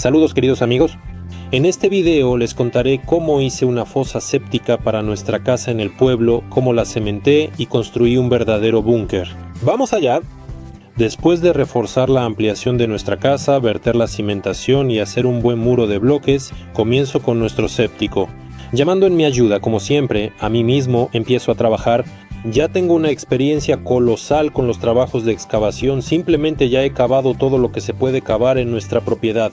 Saludos queridos amigos, en este video les contaré cómo hice una fosa séptica para nuestra casa en el pueblo, cómo la cementé y construí un verdadero búnker. ¡Vamos allá! Después de reforzar la ampliación de nuestra casa, verter la cimentación y hacer un buen muro de bloques, comienzo con nuestro séptico. Llamando en mi ayuda, como siempre, a mí mismo empiezo a trabajar. Ya tengo una experiencia colosal con los trabajos de excavación, simplemente ya he cavado todo lo que se puede cavar en nuestra propiedad.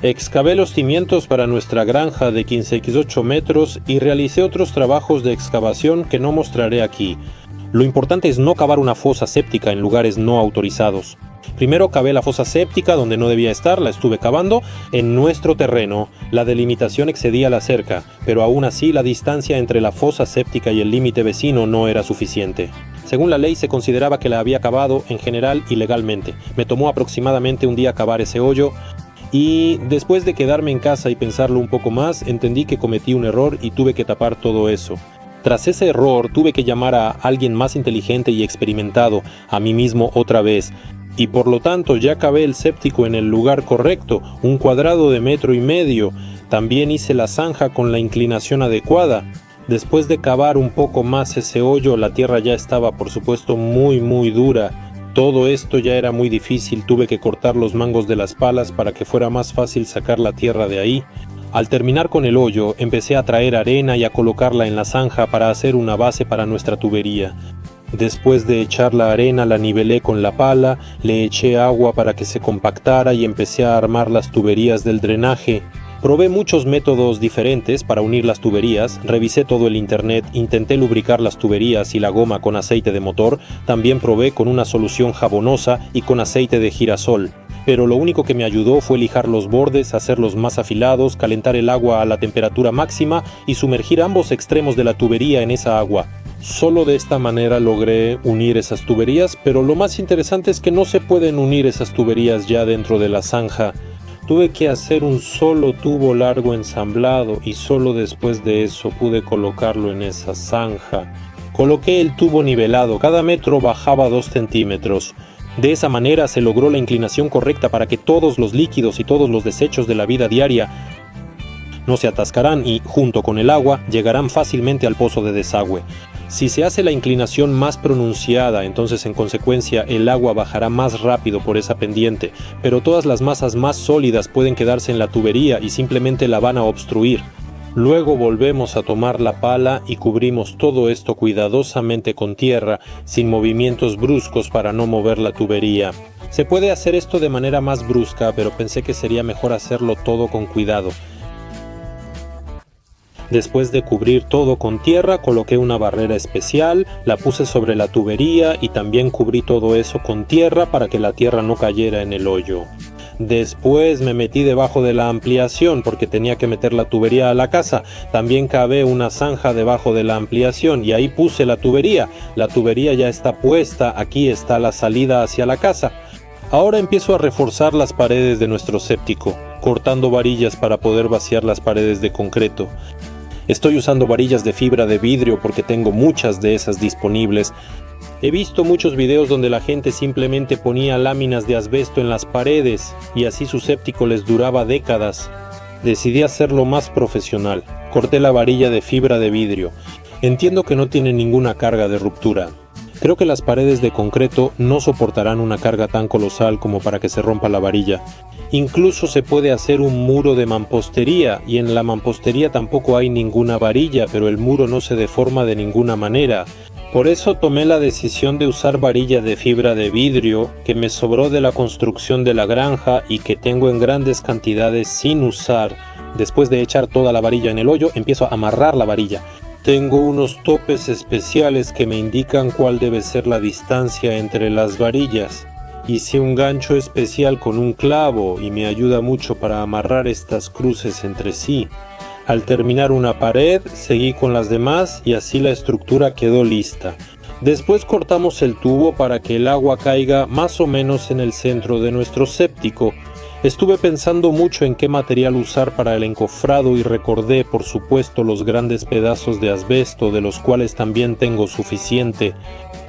Excavé los cimientos para nuestra granja de 15x8 metros y realicé otros trabajos de excavación que no mostraré aquí. Lo importante es no cavar una fosa séptica en lugares no autorizados. Primero cavé la fosa séptica donde no debía estar, la estuve cavando en nuestro terreno. La delimitación excedía la cerca, pero aún así la distancia entre la fosa séptica y el límite vecino no era suficiente. Según la ley se consideraba que la había cavado en general ilegalmente. Me tomó aproximadamente un día cavar ese hoyo. Y después de quedarme en casa y pensarlo un poco más, entendí que cometí un error y tuve que tapar todo eso. Tras ese error tuve que llamar a alguien más inteligente y experimentado, a mí mismo otra vez. Y por lo tanto ya cavé el séptico en el lugar correcto, un cuadrado de 1,5 metros. También hice la zanja con la inclinación adecuada. Después de cavar un poco más ese hoyo, la tierra ya estaba por supuesto muy dura. Todo esto ya era muy difícil, tuve que cortar los mangos de las palas para que fuera más fácil sacar la tierra de ahí. Al terminar con el hoyo, empecé a traer arena y a colocarla en la zanja para hacer una base para nuestra tubería. Después de echar la arena, la nivelé con la pala, le eché agua para que se compactara y empecé a armar las tuberías del drenaje. Probé muchos métodos diferentes para unir las tuberías, revisé todo el internet, intenté lubricar las tuberías y la goma con aceite de motor, también probé con una solución jabonosa y con aceite de girasol. Pero lo único que me ayudó fue lijar los bordes, hacerlos más afilados, calentar el agua a la temperatura máxima y sumergir ambos extremos de la tubería en esa agua. Solo de esta manera logré unir esas tuberías, pero lo más interesante es que no se pueden unir esas tuberías ya dentro de la zanja. Tuve que hacer un solo tubo largo ensamblado y solo después de eso pude colocarlo en esa zanja. Coloqué el tubo nivelado, cada metro bajaba 2 centímetros. De esa manera se logró la inclinación correcta para que todos los líquidos y todos los desechos de la vida diaria no se atascarán y, junto con el agua, llegarán fácilmente al pozo de desagüe. Si se hace la inclinación más pronunciada, entonces en consecuencia el agua bajará más rápido por esa pendiente, pero todas las masas más sólidas pueden quedarse en la tubería y simplemente la van a obstruir. Luego volvemos a tomar la pala y cubrimos todo esto cuidadosamente con tierra, sin movimientos bruscos para no mover la tubería. Se puede hacer esto de manera más brusca, pero pensé que sería mejor hacerlo todo con cuidado. Después de cubrir todo con tierra, coloqué una barrera especial, la puse sobre la tubería y también cubrí todo eso con tierra para que la tierra no cayera en el hoyo. Después me metí debajo de la ampliación porque tenía que meter la tubería a la casa. También cavé una zanja debajo de la ampliación y ahí puse la tubería. La tubería ya está puesta, aquí está la salida hacia la casa. Ahora empiezo a reforzar las paredes de nuestro séptico, cortando varillas para poder vaciar las paredes de concreto. Estoy usando varillas de fibra de vidrio porque tengo muchas de esas disponibles. He visto muchos videos donde la gente simplemente ponía láminas de asbesto en las paredes y así su séptico les duraba décadas. Decidí hacerlo más profesional. Corté la varilla de fibra de vidrio. Entiendo que no tiene ninguna carga de ruptura. Creo que las paredes de concreto no soportarán una carga tan colosal como para que se rompa la varilla. Incluso se puede hacer un muro de mampostería y en la mampostería tampoco hay ninguna varilla, pero el muro no se deforma de ninguna manera. Por eso tomé la decisión de usar varilla de fibra de vidrio que me sobró de la construcción de la granja y que tengo en grandes cantidades sin usar. Después de echar toda la varilla en el hoyo, empiezo a amarrar la varilla. Tengo unos topes especiales que me indican cuál debe ser la distancia entre las varillas. Hice un gancho especial con un clavo y me ayuda mucho para amarrar estas cruces entre sí. Al terminar una pared, seguí con las demás y así la estructura quedó lista. Después cortamos el tubo para que el agua caiga más o menos en el centro de nuestro séptico. Estuve pensando mucho en qué material usar para el encofrado y recordé, por supuesto, los grandes pedazos de asbesto, de los cuales también tengo suficiente.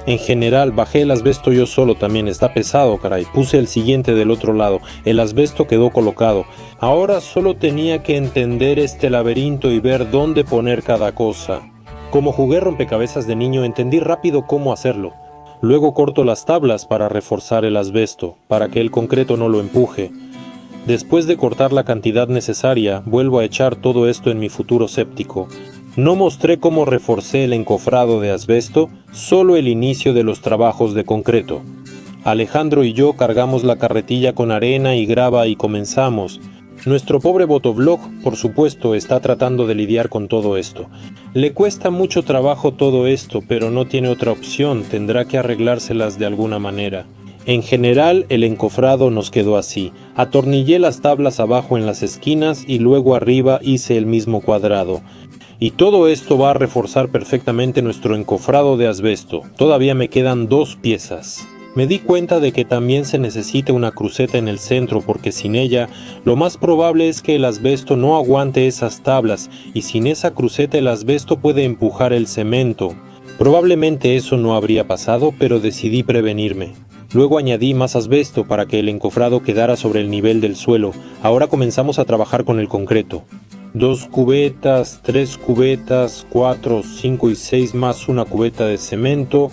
En general, bajé el asbesto yo solo también, está pesado, caray. Puse el siguiente del otro lado, el asbesto quedó colocado. Ahora solo tenía que entender este laberinto y ver dónde poner cada cosa. Como jugué rompecabezas de niño, entendí rápido cómo hacerlo. Luego corto las tablas para reforzar el asbesto, para que el concreto no lo empuje. Después de cortar la cantidad necesaria, vuelvo a echar todo esto en mi futuro séptico. No mostré cómo reforcé el encofrado de asbesto, solo el inicio de los trabajos de concreto. Alejandro y yo cargamos la carretilla con arena y grava y comenzamos. Nuestro pobre Botovlog, por supuesto, está tratando de lidiar con todo esto. Le cuesta mucho trabajo todo esto, pero no tiene otra opción, tendrá que arreglárselas de alguna manera. En general, el encofrado nos quedó así. Atornillé las tablas abajo en las esquinas y luego arriba hice el mismo cuadrado. Y todo esto va a reforzar perfectamente nuestro encofrado de asbesto. Todavía me quedan 2 piezas. Me di cuenta de que también se necesita una cruceta en el centro porque sin ella, lo más probable es que el asbesto no aguante esas tablas y sin esa cruceta el asbesto puede empujar el cemento. Probablemente eso no habría pasado, pero decidí prevenirme. Luego añadí más asbesto para que el encofrado quedara sobre el nivel del suelo. Ahora comenzamos a trabajar con el concreto. 2 cubetas, 3 cubetas, 4, 5 y 6 más una cubeta de cemento.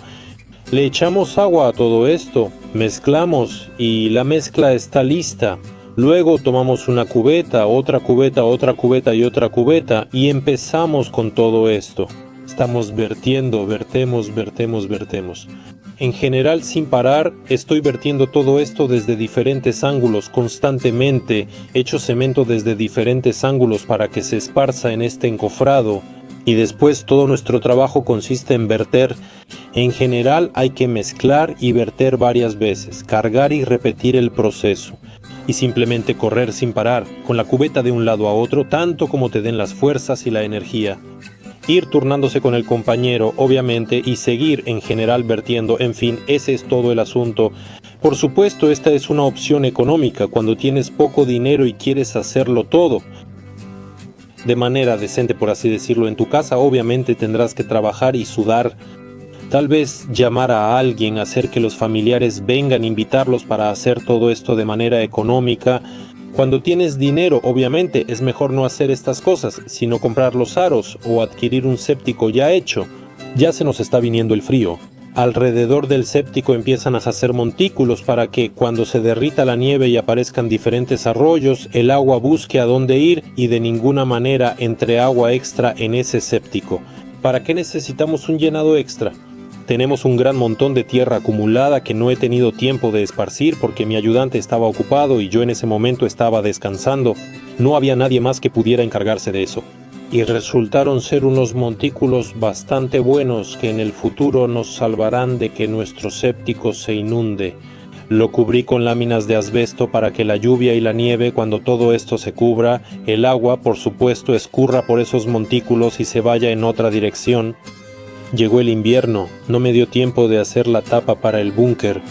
Le echamos agua a todo esto, mezclamos y la mezcla está lista. Luego tomamos una cubeta, otra cubeta, otra cubeta y otra cubeta y empezamos con todo esto. Estamos vertiendo, vertemos. En general, sin parar, estoy vertiendo todo esto desde diferentes ángulos constantemente. Echo cemento desde diferentes ángulos para que se esparza en este encofrado. Y después todo nuestro trabajo consiste en verter. En general hay que mezclar y verter varias veces, cargar y repetir el proceso. Y simplemente correr sin parar, con la cubeta de un lado a otro, tanto como te den las fuerzas y la energía. Ir turnándose con el compañero, obviamente, y seguir en general vertiendo, en fin, ese es todo el asunto. Por supuesto, esta es una opción económica cuando tienes poco dinero y quieres hacerlo todo de manera decente, por así decirlo. En tu casa obviamente tendrás que trabajar y sudar. Tal vez llamar a alguien, hacer que los familiares vengan, invitarlos para hacer todo esto de manera económica. Cuando tienes dinero, obviamente, es mejor no hacer estas cosas, sino comprar los aros o adquirir un séptico ya hecho. Ya se nos está viniendo el frío. Alrededor del séptico empiezan a hacer montículos para que, cuando se derrita la nieve y aparezcan diferentes arroyos, el agua busque a dónde ir y de ninguna manera entre agua extra en ese séptico. ¿Para qué necesitamos un llenado extra? Tenemos un gran montón de tierra acumulada que no he tenido tiempo de esparcir porque mi ayudante estaba ocupado y yo en ese momento estaba descansando. No había nadie más que pudiera encargarse de eso. Y resultaron ser unos montículos bastante buenos que en el futuro nos salvarán de que nuestro séptico se inunde. Lo cubrí con láminas de asbesto para que la lluvia y la nieve, cuando todo esto se cubra, el agua, por supuesto, escurra por esos montículos y se vaya en otra dirección. Llegó el invierno, no me dio tiempo de hacer la tapa para el búnker.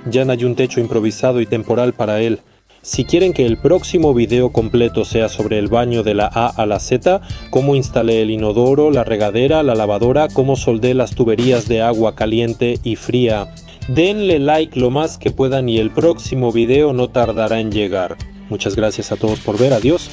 Ya no hay un techo improvisado y temporal para él. Si quieren que el próximo video completo sea sobre el baño de la A a la Z, cómo instalé el inodoro, la regadera, la lavadora, cómo soldé las tuberías de agua caliente y fría, denle like lo más que puedan y el próximo video no tardará en llegar. Muchas gracias a todos por ver, adiós.